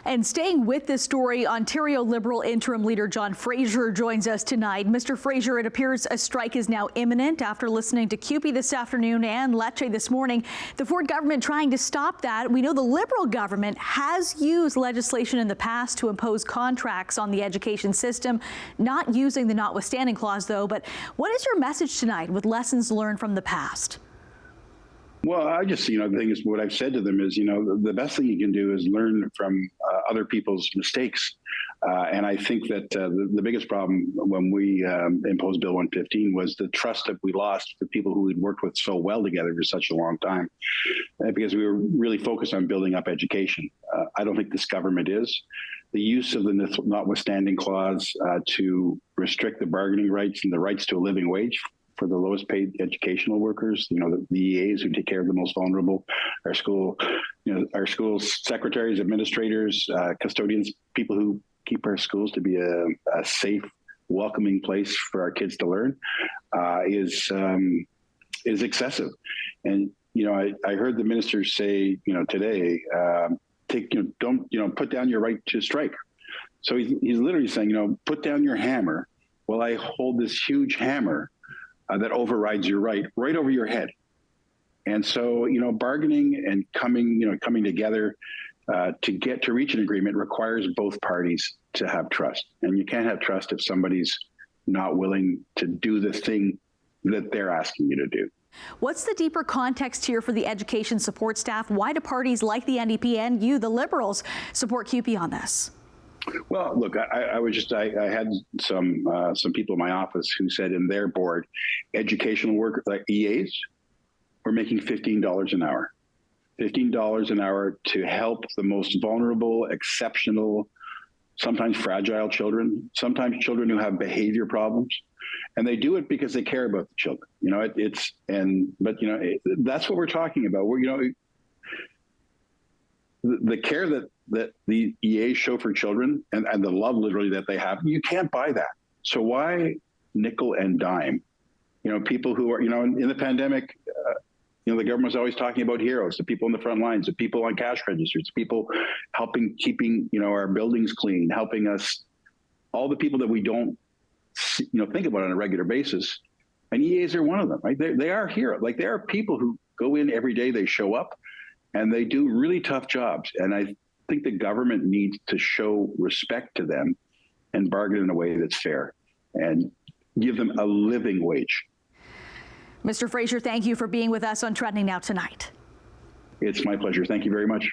And staying with this story, Ontario Liberal interim leader John Fraser joins us tonight. Mr. Fraser, it appears a strike is now imminent after listening to CUPE this afternoon and Lecce this morning. The Ford government trying to stop that. We know the Liberal government has used legislation in the past to impose contracts on the education system, not using the notwithstanding clause, though. But what is your message tonight with lessons learned from the past? Well, I just, the thing is, what I've said to them is, the best thing you can do is learn from other people's mistakes. And I think that the biggest problem when we imposed Bill 115 was the trust that we lost for people who we'd worked with so well together for such a long time, because we were really focused on building up education. I don't think this government is. The use of the notwithstanding clause to restrict the bargaining rights and the rights to a living wage for the lowest paid educational workers, the EAs who take care of the most vulnerable, our school secretaries, administrators, custodians, people who keep our schools to be a safe, welcoming place for our kids to learn, is excessive. And I heard the minister say today, don't put down your right to strike. So he's literally saying, put down your hammer while I hold this huge hammer that overrides your right over your head. And so, bargaining and coming together to reach an agreement requires both parties to have trust. And you can't have trust if somebody's not willing to do the thing that they're asking you to do. What's the deeper context here for the education support staff? Why do parties like the NDP and you, the Liberals, support CUPE on this? Well, look, I had some people in my office who said in their board, educational workers, like EAs, were making $15 an hour. $15 an hour to help the most vulnerable, exceptional, sometimes fragile children, sometimes children who have behavior problems. And they do it because they care about the children. That's what we're talking about. The care that the EAs show for children and the love literally that they have, you can't buy that. So why nickel and dime? People who are, in the pandemic, the government was always talking about heroes, the people on the front lines, the people on cash registers, the people keeping, our buildings clean, helping us, all the people that we don't, think about on a regular basis. And EAs are one of them, right? They are heroes. Like, there are people who go in every day, they show up, and they do really tough jobs. And I think the government needs to show respect to them and bargain in a way that's fair and give them a living wage. Mr. Fraser, thank you for being with us on Trending Now tonight. It's my pleasure. Thank you very much.